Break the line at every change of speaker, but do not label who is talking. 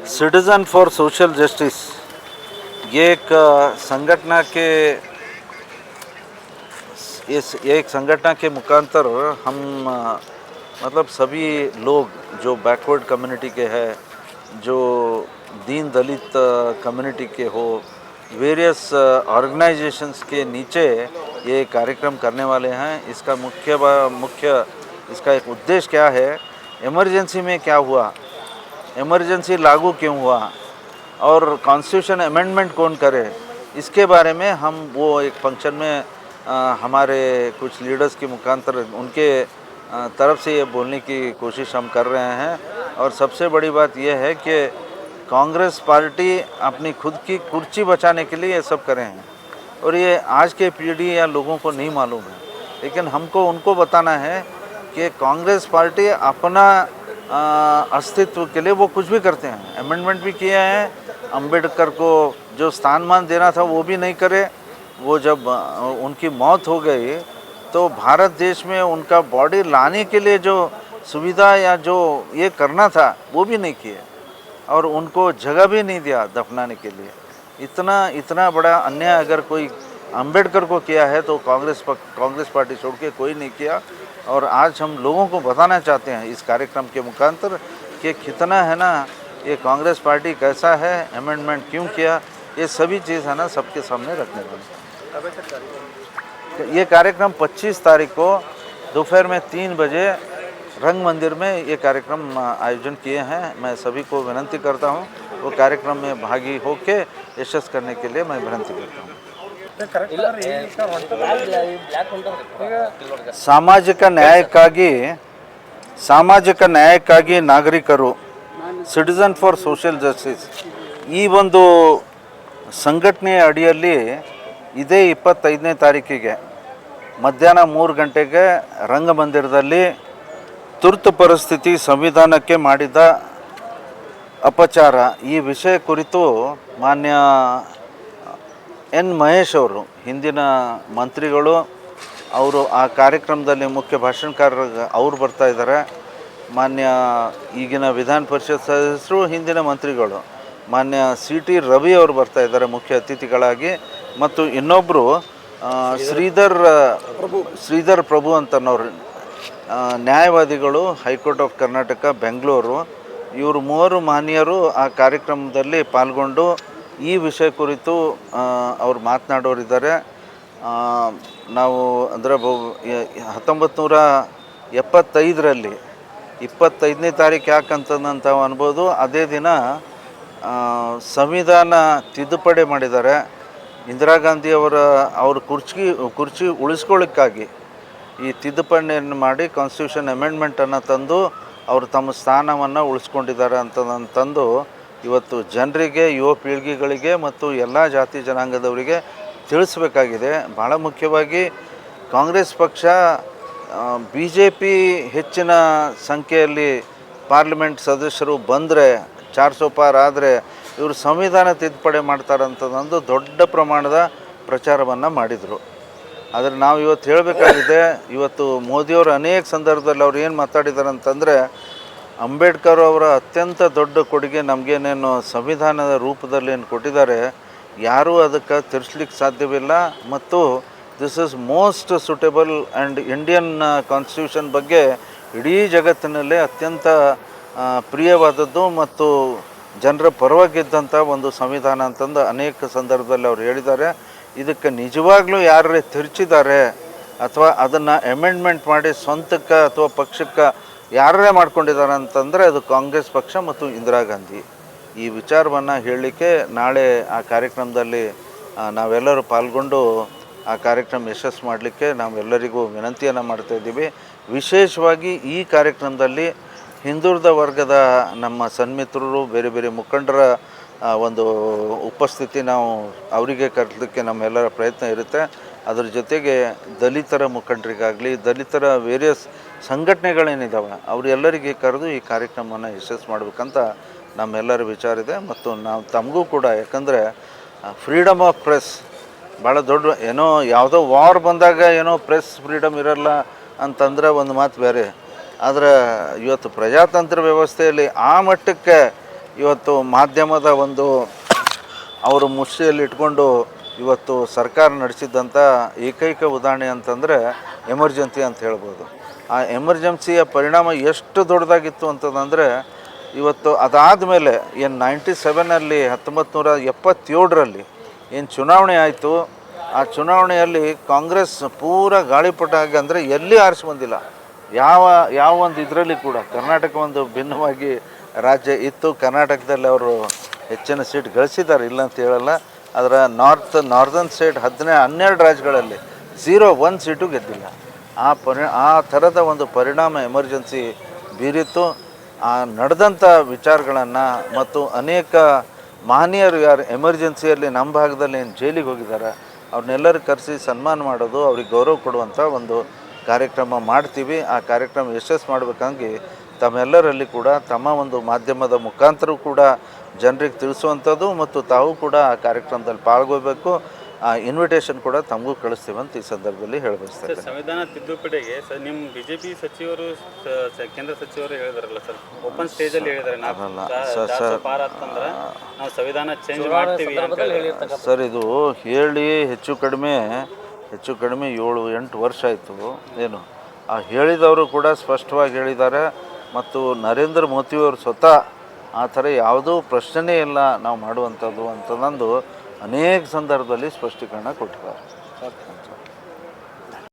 Citizen for social justice ये एक संगठना के एक संगठना के मुखांतर हम मतलब सभी लोग जो बैकवर्ड कम्युनिटी के हैं, जो दीन दलित कम्युनिटी के हो, वेरियस ऑर्गेनाइजेशंस के नीचे ये कार्यक्रम करने वाले हैं। इसका मुख्य इसका एक उद्देश्य क्या है, इमरजेंसी में क्या हुआ, इमरजेंसी लागू क्यों हुआ और कॉन्स्टिट्यूशन अमेंडमेंट कौन करे, इसके बारे में हम वो एक फंक्शन में हमारे कुछ लीडर्स के मुखांतर उनके तरफ से ये बोलने की कोशिश हम कर रहे हैं। और सबसे बड़ी बात यह है कि कांग्रेस पार्टी अपनी खुद की कुर्सी बचाने के लिए ये सब कर रहे हैं और ये आज के पीढ़ी या लोगों को नहीं मालूम है, लेकिन हमको उनको बताना है कि कांग्रेस पार्टी अपना अस्तित्व के लिए वो कुछ भी करते हैं। अमेंडमेंट भी किए हैं, अंबेडकर को जो स्थान देना था वो भी नहीं करे। वो जब उनकी मौत हो गई तो भारत देश में उनका बॉडी लाने के लिए जो सुविधा या जो ये करना था वो भी नहीं किए और उनको जगह भी नहीं दिया दफनाने के लिए। इतना बड़ा अन्याय अगर कोई अंबेडकर को किया है तो कांग्रेस पार्टी छोड़ के कोई नहीं किया। और आज हम लोगों को बताना चाहते हैं इस कार्यक्रम के मुखांतर कि कितना है ना ये कांग्रेस पार्टी कैसा है, अमेंडमेंट क्यों किया, ये सभी चीज़ है ना सबके सामने रखने वाले। ये कार्यक्रम 25 तारीख को दोपहर में 3 बजे रंग मंदिर में ये कार्यक्रम आयोजन किए हैं। मैं सभी को विनती करता हूँ वो कार्यक्रम में भागी होके यशस्वी करने के लिए मैं विनती करता हूँ। ಸಾಮಾಜಿಕ ನ್ಯಾಯಕ್ಕಾಗಿ ನಾಗರಿಕರು ಸಿಟಿಜನ್ ಫಾರ್ ಸೋಷಿಯಲ್ ಜಸ್ಟಿಸ್ ಈ ಒಂದು ಸಂಘಟನೆಯ ಅಡಿಯಲ್ಲಿ ಇದೇ 25ನೇ ತಾರೀಕಿಗೆ ಮಧ್ಯಾಹ್ನ 3 ಗಂಟೆಗೆ ರಂಗಮಂದಿರದಲ್ಲಿ ತುರ್ತು ಪರಿಸ್ಥಿತಿ ಸಂವಿಧಾನಕ್ಕೆ ಮಾಡಿದ ಅಪಚಾರ ಈ ವಿಷಯ ಕುರಿತು ಮಾನ್ಯ ಎನ್ ಮಹೇಶ್ ಅವರು ಹಿಂದಿನ ಮಂತ್ರಿಗಳು ಅವರು ಆ ಕಾರ್ಯಕ್ರಮದಲ್ಲಿ ಮುಖ್ಯ ಭಾಷಣಕಾರರು ಅವರು ಬರ್ತಾ ಇದ್ದಾರೆ. ಮಾನ್ಯ ಈಗಿನ ವಿಧಾನ ಪರಿಷತ್ ಸದಸ್ಯರು ಹಿಂದಿನ ಮಂತ್ರಿಗಳು ಮಾನ್ಯ ಸಿ ಟಿ ರವಿ ಅವರು ಬರ್ತಾ ಇದ್ದಾರೆ ಮುಖ್ಯ ಅತಿಥಿಗಳಾಗಿ. ಮತ್ತು ಇನ್ನೊಬ್ಬರು ಶ್ರೀಧರ್ ಪ್ರಭು ಅಂತನವರು ನ್ಯಾಯವಾದಿಗಳು ಹೈಕೋರ್ಟ್ ಆಫ್ ಕರ್ನಾಟಕ ಬೆಂಗಳೂರು. ಇವರು 3 ಮಾನ್ಯರು ಆ ಕಾರ್ಯಕ್ರಮದಲ್ಲಿ ಪಾಲ್ಗೊಂಡು ಈ ವಿಷಯ ಕುರಿತು ಅವರು ಮಾತನಾಡೋರಿದ್ದಾರೆ. ನಾವು ಅಂದರೆ 1975ರಲ್ಲಿ 25ನೇ ತಾರೀಕು ಯಾಕಂತಂದಂತ ಅನ್ಬೋದು, ಅದೇ ದಿನ ಸಂವಿಧಾನ ತಿದ್ದುಪಡಿ ಮಾಡಿದ್ದಾರೆ. ಇಂದಿರಾ ಗಾಂಧಿ ಅವ್ರ ಕುರ್ಚಿ ಉಳಿಸ್ಕೊಳ್ಳೋಕ್ಕಾಗಿ ಈ ತಿದ್ದುಪಡಿಯನ್ನು ಮಾಡಿ ಕಾನ್ಸ್ಟಿಟ್ಯೂಷನ್ ಅಮೆಂಡ್ಮೆಂಟನ್ನು ತಂದು ಅವರು ತಮ್ಮ ಸ್ಥಾನವನ್ನು ಉಳಿಸ್ಕೊಂಡಿದ್ದಾರೆ ಅಂತಂದು ಇವತ್ತು ಜನರಿಗೆ, ಯುವ ಪೀಳಿಗೆಗಳಿಗೆ ಮತ್ತು ಎಲ್ಲ ಜಾತಿ ಜನಾಂಗದವರಿಗೆ ತಿಳಿಸಬೇಕಾಗಿದೆ. ಭಾಳ ಮುಖ್ಯವಾಗಿ ಕಾಂಗ್ರೆಸ್ ಪಕ್ಷ BJP ಹೆಚ್ಚಿನ ಸಂಖ್ಯೆಯಲ್ಲಿ ಪಾರ್ಲಿಮೆಂಟ್ ಸದಸ್ಯರು ಬಂದರೆ 400 ಪಾರ್ ಆದರೆ ಇವರು ಸಂವಿಧಾನ ತಿದ್ದುಪಡಿ ಮಾಡ್ತಾರಂತಂದು ದೊಡ್ಡ ಪ್ರಮಾಣದ ಪ್ರಚಾರವನ್ನು ಮಾಡಿದರು. ಆದರೆ ನಾವು ಇವತ್ತು ಹೇಳಬೇಕಾಗಿದೆ, ಇವತ್ತು ಮೋದಿಯವರು ಅನೇಕ ಸಂದರ್ಭದಲ್ಲಿ ಅವ್ರು ಏನು ಮಾತಾಡಿದ್ದಾರೆ ಅಂತಂದರೆ ಅಂಬೇಡ್ಕರ್ ಅವರ ಅತ್ಯಂತ ದೊಡ್ಡ ಕೊಡುಗೆ ನಮಗೇನೇನು ಸಂವಿಧಾನದ ರೂಪದಲ್ಲಿ ಏನು ಕೊಟ್ಟಿದ್ದಾರೆ ಯಾರೂ ಅದಕ್ಕೆ ತಿರ್ಸ್ಲಿಕ್ಕೆ ಸಾಧ್ಯವಿಲ್ಲ. ಮತ್ತು this is most suitable and Indian constitution ಬಗ್ಗೆ ಇಡೀ ಜಗತ್ತಿನಲ್ಲೇ ಅತ್ಯಂತ ಪ್ರಿಯವಾದದ್ದು ಮತ್ತು ಜನರ ಪರವಾಗಿದ್ದಂಥ ಒಂದು ಸಂವಿಧಾನ ಅಂತಂದು ಅನೇಕ ಸಂದರ್ಭದಲ್ಲಿ ಅವ್ರು ಹೇಳಿದ್ದಾರೆ. ಇದಕ್ಕೆ ನಿಜವಾಗ್ಲೂ ಯಾರೇ ತಿರ್ಚಿದ್ದಾರೆ ಅಥವಾ ಅದನ್ನು ಅಮೆಂಡ್ಮೆಂಟ್ ಮಾಡಿ ಸ್ವಂತಕ್ಕೆ ಅಥವಾ ಪಕ್ಷಕ್ಕೆ ಯಾರೇ ಮಾಡ್ಕೊಂಡಿದ್ದಾರೆ ಅಂತಂದರೆ ಅದು ಕಾಂಗ್ರೆಸ್ ಪಕ್ಷ ಮತ್ತು ಇಂದಿರಾ ಗಾಂಧಿ. ಈ ವಿಚಾರವನ್ನು ಹೇಳಲಿಕ್ಕೆ ನಾಳೆ ಆ ಕಾರ್ಯಕ್ರಮದಲ್ಲಿ ನಾವೆಲ್ಲರೂ ಪಾಲ್ಗೊಂಡು ಆ ಕಾರ್ಯಕ್ರಮ ಯಶಸ್ಸು ಮಾಡಲಿಕ್ಕೆ ನಾವೆಲ್ಲರಿಗೂ ವಿನಂತಿಯನ್ನು ಮಾಡ್ತಾಯಿದ್ದೀವಿ. ವಿಶೇಷವಾಗಿ ಈ ಕಾರ್ಯಕ್ರಮದಲ್ಲಿ ಹಿಂದುಳಿದ ವರ್ಗದ ನಮ್ಮ ಸನ್ಮಿತ್ರರು, ಬೇರೆ ಬೇರೆ ಮುಖಂಡರ ಒಂದು ಉಪಸ್ಥಿತಿ ನಾವು ಅವರಿಗೆ ಕರೆದಕ್ಕೆ ನಮ್ಮೆಲ್ಲರ ಪ್ರಯತ್ನ ಇರುತ್ತೆ. ಅದರ ಜೊತೆಗೆ ದಲಿತರ ಮುಖಂಡರಿಗಾಗಲಿ, ದಲಿತರ ವೇರಿಯಸ್ ಸಂಘಟನೆಗಳೇನಿದ್ದಾವೆ ಅವರೆಲ್ಲರಿಗೆ ಕರೆದು ಈ ಕಾರ್ಯಕ್ರಮವನ್ನು ಯಶಸ್ಸು ಮಾಡಬೇಕಂತ ನಮ್ಮೆಲ್ಲರ ವಿಚಾರ ಇದೆ. ಮತ್ತು ನಾವು ತಮಗೂ ಕೂಡ, ಯಾಕಂದರೆ ಫ್ರೀಡಮ್ ಆಫ್ ಪ್ರೆಸ್ ಭಾಳ ದೊಡ್ಡ, ಏನೋ ಯಾವುದೋ ವಾರ್ ಬಂದಾಗ ಏನೋ ಪ್ರೆಸ್ ಫ್ರೀಡಮ್ ಇರಲ್ಲ ಅಂತಂದರೆ ಒಂದು ಮಾತು ಬೇರೆ. ಆದರೆ ಇವತ್ತು ಪ್ರಜಾತಂತ್ರ ವ್ಯವಸ್ಥೆಯಲ್ಲಿ ಆ ಮಟ್ಟಕ್ಕೆ ಇವತ್ತು ಮಾಧ್ಯಮದ ಒಂದು ಅವರು ಮುಷ್ಟಿಯಲ್ಲಿ ಇಟ್ಕೊಂಡು ಇವತ್ತು ಸರ್ಕಾರ ನಡೆಸಿದ್ದಂಥ ಏಕೈಕ ಉದಾಹರಣೆ ಅಂತಂದರೆ ಎಮರ್ಜೆನ್ಸಿ ಅಂತ ಹೇಳ್ಬೋದು. ಆ ಎಮರ್ಜೆನ್ಸಿಯ ಪರಿಣಾಮ ಎಷ್ಟು ದೊಡ್ಡದಾಗಿತ್ತು ಅಂತಂದರೆ ಇವತ್ತು ಅದಾದ ಮೇಲೆ ಏನು 97ರಲ್ಲಿ 1977ರಲ್ಲಿ ಏನು ಚುನಾವಣೆ ಆಯಿತು, ಆ ಚುನಾವಣೆಯಲ್ಲಿ ಕಾಂಗ್ರೆಸ್ ಪೂರ ಗಾಳಿಪಟ ಆಗಿ ಅಂದರೆ ಎಲ್ಲಿ ಆರಿಸಿ ಬಂದಿಲ್ಲ. ಯಾವ ಒಂದು ಇದರಲ್ಲಿ ಕೂಡ ಕರ್ನಾಟಕ ಒಂದು ಭಿನ್ನವಾಗಿ ರಾಜ್ಯ ಇತ್ತು. ಕರ್ನಾಟಕದಲ್ಲಿ ಅವರು ಹೆಚ್ಚಿನ ಸೀಟ್ ಗಳಿಸಿದ್ದಾರೆ, ಇಲ್ಲ ಅಂತ ಹೇಳಲ್ಲ. ಅದರ ನಾರ್ದರ್ನ್ ಸ್ಟೇಟ್ 12 ರಾಜ್ಯಗಳಲ್ಲಿ 1 ಸೀಟು ಗೆದ್ದಿಲ್ಲ. ಆ ಥರದ ಒಂದು ಪರಿಣಾಮ ಎಮರ್ಜೆನ್ಸಿ ಬೀರಿತ್ತು. ಆ ನಡೆದಂಥ ವಿಚಾರಗಳನ್ನು ಮತ್ತು ಅನೇಕ ಮಹನೀಯರು ಯಾರು ಎಮರ್ಜೆನ್ಸಿಯಲ್ಲಿ ನಮ್ಮ ಭಾಗದಲ್ಲಿ ಏನು ಜೈಲಿಗೆ ಹೋಗಿದ್ದಾರೆ ಅವ್ರನ್ನೆಲ್ಲರೂ ಕರೆಸಿ ಸನ್ಮಾನ ಮಾಡೋದು, ಅವ್ರಿಗೆ ಗೌರವ ಕೊಡುವಂಥ ಒಂದು ಕಾರ್ಯಕ್ರಮ ಮಾಡ್ತೀವಿ. ಆ ಕಾರ್ಯಕ್ರಮ ಯಶಸ್ಸು ಮಾಡಬೇಕಾಗಿ ತಮ್ಮೆಲ್ಲರಲ್ಲಿ ಕೂಡ ತಮ್ಮ ಒಂದು ಮಾಧ್ಯಮದ ಮುಖಾಂತರ ಕೂಡ ಜನರಿಗೆ ತಿಳಿಸುವಂಥದ್ದು ಮತ್ತು ತಾವು ಕೂಡ ಆ ಕಾರ್ಯಕ್ರಮದಲ್ಲಿ ಪಾಲ್ಗೊಳ್ಬೇಕು. ಆ ಇನ್ವಿಟೇಷನ್ ಕೂಡ ತಮಗೂ ಕಳಿಸ್ತೀವಿ ಅಂತ ಈ ಸಂದರ್ಭದಲ್ಲಿ ಹೇಳಬಯಸ್ತಾರೆ.
ಸಂವಿಧಾನ ತಿದ್ದುಪಡಿಗೆ ನಿಮ್ಮ ಬಿಜೆಪಿ ಸಚಿವರು ಕೇಂದ್ರ ಸಚಿವರು ಹೇಳಿದಾರಲ್ಲ ಸರ್, ಓಪನ್ ಸ್ಟೇಜಲ್ಲಿ ಹೇಳಿದ್ದಾರೆ ನಾವು ಸಂವಿಧಾನ ಚೇಂಜ್ ಮಾಡ್ತೀವಿ ಅಂತ.
ಸರ್, ಇದು ಹೇಳಿ ಹೆಚ್ಚು ಕಡಿಮೆ 7-8 ವರ್ಷ ಆಯಿತು. ಏನು ಆ ಹೇಳಿದವರು ಕೂಡ ಸ್ಪಷ್ಟವಾಗಿ ಹೇಳಿದ್ದಾರೆ ಮತ್ತು ನರೇಂದ್ರ ಮೋದಿಯವರು ಸ್ವತಃ ಆ ಥರ ಯಾವುದೂ ಪ್ರಶ್ನೆಯೇ ಇಲ್ಲ ನಾವು ಮಾಡುವಂಥದ್ದು ಅಂತಂದು ಅನೇಕ ಸಂದರ್ಭದಲ್ಲಿ ಸ್ಪಷ್ಟೀಕರಣ ಕೊಟ್ಟಿದ್ದಾರೆ.